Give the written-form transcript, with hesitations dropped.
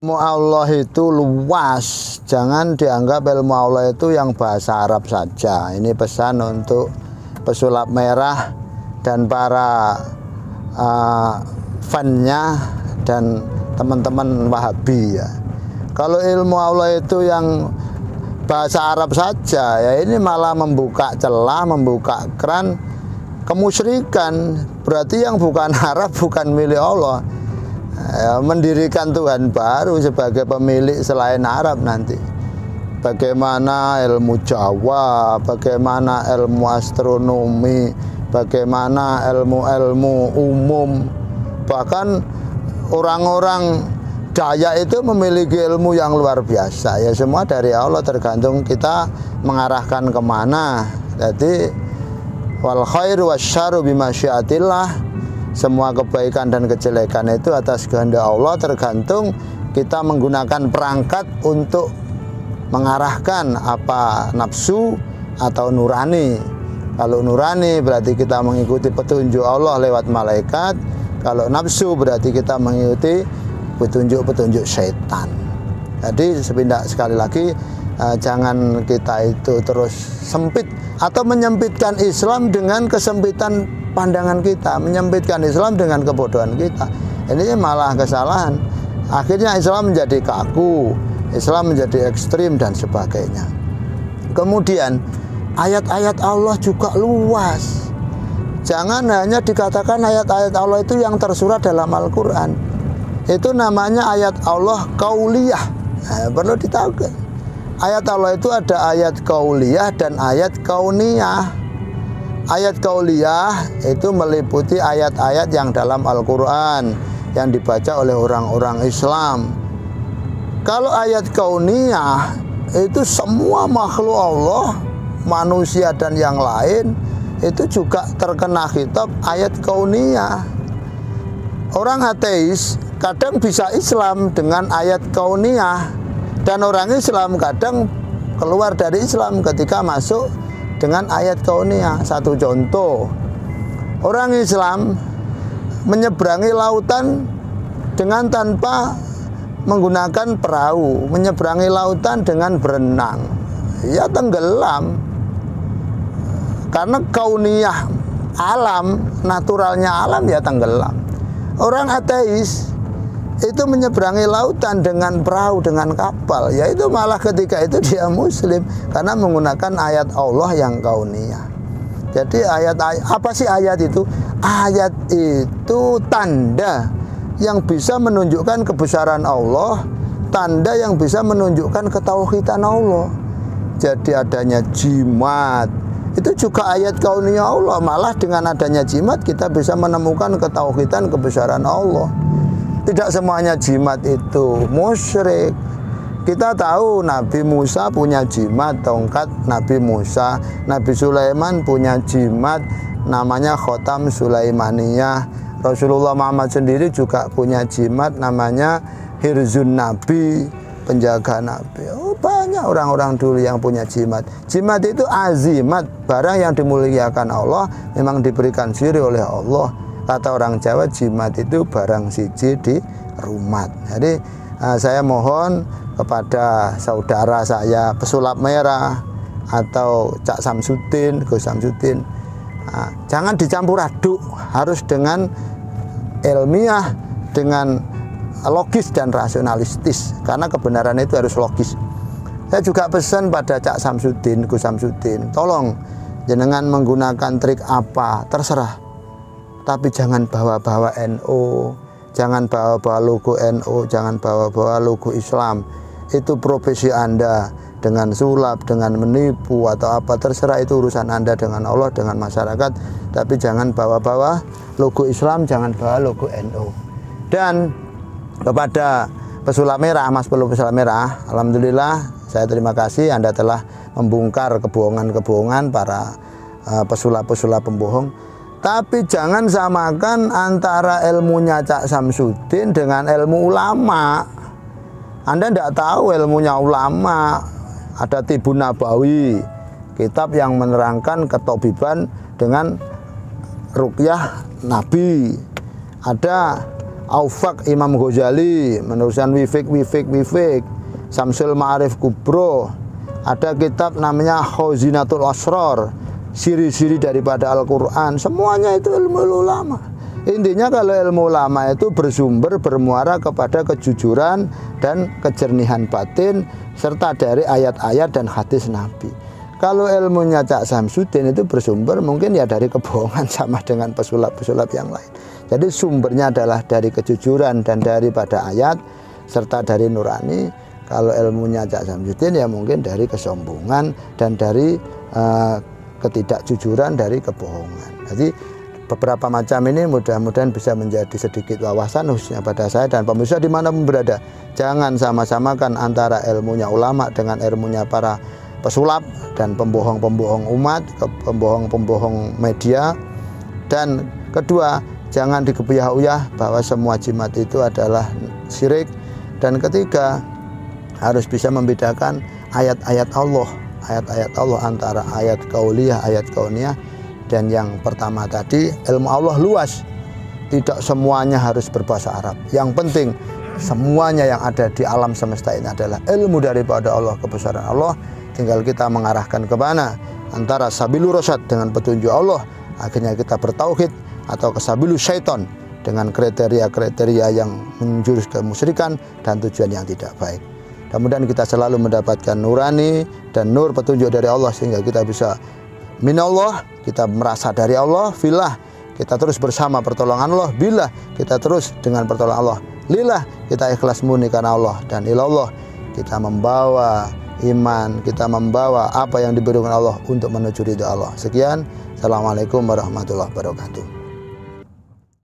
Ilmu Allah itu luas, jangan dianggap ilmu Allah itu yang bahasa Arab saja. Ini pesan untuk pesulap merah dan para fan-nya dan teman-teman Wahabi ya. Kalau ilmu Allah itu yang bahasa Arab saja, ya ini malah membuka celah, membuka keran kemusyrikan. Berarti yang bukan Arab bukan milik Allah. Ya, mendirikan Tuhan baru sebagai pemilik selain Arab nanti. Bagaimana ilmu Jawa, bagaimana ilmu astronomi, bagaimana ilmu-ilmu umum, bahkan orang-orang Dayak itu memiliki ilmu yang luar biasa. Ya semua dari Allah, tergantung kita mengarahkan kemana. Jadi wal khairu wasyarru bimasyiatillah. Semua kebaikan dan kejelekan itu atas kehendak Allah, tergantung kita menggunakan perangkat untuk mengarahkan apa nafsu atau nurani. Kalau nurani berarti kita mengikuti petunjuk Allah lewat malaikat. Kalau nafsu berarti kita mengikuti petunjuk-petunjuk syaitan. Jadi sekali lagi jangan kita itu terus sempit atau menyempitkan Islam dengan kesempitan pandangan kita, menyempitkan Islam dengan kebodohan kita. Ini malah kesalahan. Akhirnya Islam menjadi kaku, Islam menjadi ekstrim dan sebagainya. Kemudian ayat-ayat Allah juga luas. Jangan hanya dikatakan ayat-ayat Allah itu yang tersurat dalam Al-Quran. Itu namanya ayat Allah kauliyah. Perlu ditahu. Ayat Allah itu ada ayat kauliyah dan ayat kauniyah. Ayat kauliyah itu meliputi ayat-ayat yang dalam Al-Quran yang dibaca oleh orang-orang Islam. Kalau ayat kauniyah itu semua makhluk Allah, manusia dan yang lain, itu juga terkena khitab ayat kauniyah. Orang ateis kadang bisa Islam dengan ayat kauniyah, dan orang Islam kadang keluar dari Islam ketika masuk dengan ayat kauniyah. Satu contoh, orang Islam menyeberangi lautan dengan tanpa menggunakan perahu, menyeberangi lautan dengan berenang, ya tenggelam. Karena kauniyah alam, naturalnya alam, ya tenggelam. Orang ateis itu menyeberangi lautan dengan perahu, dengan kapal, yaitu malah ketika itu dia muslim karena menggunakan ayat Allah yang kauniyah. Jadi apa sih ayat itu? Ayat itu tanda yang bisa menunjukkan kebesaran Allah, tanda yang bisa menunjukkan ketauhidan Allah. Jadi adanya jimat itu juga ayat kauniyah Allah. Malah dengan adanya jimat kita bisa menemukan ketauhidan kebesaran Allah. Tidak semuanya jimat itu musyrik. Kita tahu Nabi Musa punya jimat, tongkat Nabi Musa. Nabi Sulaiman punya jimat, namanya Khotam Sulaimaniyah. Rasulullah Muhammad sendiri juga punya jimat, namanya Hirzun Nabi, penjaga Nabi. Oh, banyak orang-orang dulu yang punya jimat. Jimat itu azimat, barang yang dimuliakan Allah, memang diberikan ciri oleh Allah. Kata orang Jawa, jimat itu barang siji di rumat. Jadi saya mohon kepada saudara saya pesulap merah atau Cak Samsudin, Gus Samsudin, jangan dicampur aduk, harus dengan ilmiah, dengan logis dan rasionalistis, karena kebenaran itu harus logis. Saya juga pesan pada Cak Samsudin, Gus Samsudin, tolong jenengan menggunakan trik apa terserah, tapi jangan bawa-bawa NU, jangan bawa-bawa logo NU, jangan bawa-bawa logo Islam. Itu profesi Anda, dengan sulap, dengan menipu atau apa, terserah, itu urusan Anda dengan Allah, dengan masyarakat. Tapi jangan bawa-bawa logo Islam, jangan bawa logo NU. Dan kepada pesulap merah, Mas pesulap merah, alhamdulillah saya terima kasih Anda telah membongkar kebohongan-kebohongan para pesulap-pesulap pembohong. Tapi jangan samakan antara ilmunya Cak Samsudin dengan ilmu ulama. Anda tidak tahu ilmunya ulama. Ada Tibun Nabawi, kitab yang menerangkan ketobiban dengan ruqyah Nabi. Ada Aufaq Imam Ghazali meneruskan Wifik, Samsul Ma'arif Kubro. Ada kitab namanya Khazinatul Asrar, siri-siri daripada Al-Quran. Semuanya itu ilmu ulama. Intinya kalau ilmu ulama itu bersumber, bermuara kepada kejujuran dan kejernihan batin serta dari ayat-ayat dan hadis Nabi. Kalau ilmunya Cak Samsudin itu bersumber mungkin ya dari kebohongan sama dengan pesulap-pesulap yang lain. Jadi sumbernya adalah dari kejujuran dan daripada ayat serta dari nurani. Kalau ilmunya Cak Samsudin ya mungkin dari kesombongan dan dari ketidakjujuran, dari kebohongan. Jadi beberapa macam ini mudah-mudahan bisa menjadi sedikit wawasan khususnya pada saya dan pemirsa dimanapun berada. Jangan sama-samakan antara ilmunya ulama dengan ilmunya para pesulap dan pembohong-pembohong umat, pembohong-pembohong media. Dan kedua, jangan dikebuyah-uyah bahwa semua jimat itu adalah syirik. Dan ketiga, harus bisa membedakan ayat-ayat Allah antara ayat kauliyah, ayat kauniyah. Dan yang pertama tadi, ilmu Allah luas, tidak semuanya harus berbahasa Arab. Yang penting semuanya yang ada di alam semesta ini adalah ilmu daripada Allah, kebesaran Allah. Tinggal kita mengarahkan ke mana, antara sabilur rasyad dengan petunjuk Allah, akhirnya kita bertauhid, atau ke sabilus syaiton dengan kriteria-kriteria yang menjurus ke kemusyrikan dan tujuan yang tidak baik. Mudah-mudahan kita selalu mendapatkan nurani dan nur petunjuk dari Allah sehingga kita bisa minallah, kita merasa dari Allah, filah kita terus bersama pertolongan Allah, billah kita terus dengan pertolongan Allah, lillah kita ikhlas murni karena Allah, dan ilallah kita membawa iman, kita membawa apa yang diberikan Allah untuk menuju ridha Allah. Sekian, assalamualaikum warahmatullahi wabarakatuh.